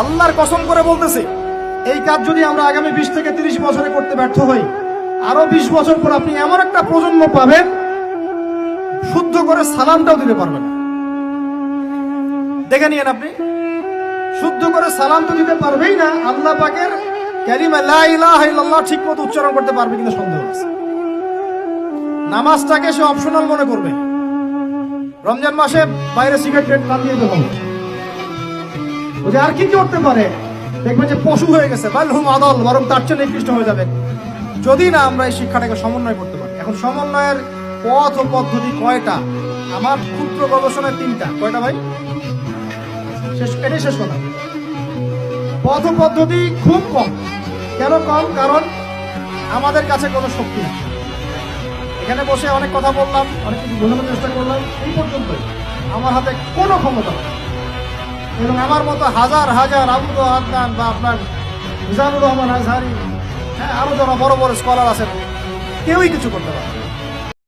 আল্লাহর কসম করে বলতেছি, এই কাজ যদি আমরা আগামী 20 থেকে 30 বছরে করতে ব্যর্থ হই, আরো 20 বছর পর আপনি এমন একটা প্রজন্ম পাবেন শুদ্ধ করে সালামটাও দিতে পারবেন না। দেখে নিয়েন, আপনি শুদ্ধ করে সালাম তো দিতে পারবেই না, আল্লাহ পাকের কালিমা লা ইলাহা ইল্লাল্লাহ ঠিক মতো উচ্চারণ করতে পারবে কিনা সন্দেহ আছে। নামাজটাকে সে অপশনাল মনে করবে। রমজান মাসে বাইরে সিগারেট টান দিয়ে দেবো, আর কি কি করতে পারে, দেখবেন যে পশু হয়ে গেছে, বালহুম আদল, বরং তার চেয়ে নিকৃষ্ট হয়ে যাবে যদি না আমরা এই শিক্ষাটাকে সমন্বয় করতে পারি। এখন সমন্বয়ের পথ ও পদ্ধতি কয়টা? আমার ক্ষুদ্র গবেষণায় 3টা। কয়টা ভাই? এটাই শেষ কথা। পথ ও পদ্ধতি খুব কম। কেন কম? কারণ আমাদের কাছে কোনো শক্তি নেই। এখানে বসে অনেক কথা বললাম, অনেক কিছু বোঝানোর চেষ্টা করলাম, এই পর্যন্তই। আমার হাতে কোনো ক্ষমতা নেই, এবং আমার মতো হাজার হাজার আবুল আদনান বা আপনার মিজানুর রহমান আজহারি, হ্যাঁ, আরো যারা বড় বড় স্কলার আছেন, কেউই কিছু করতে পারে না।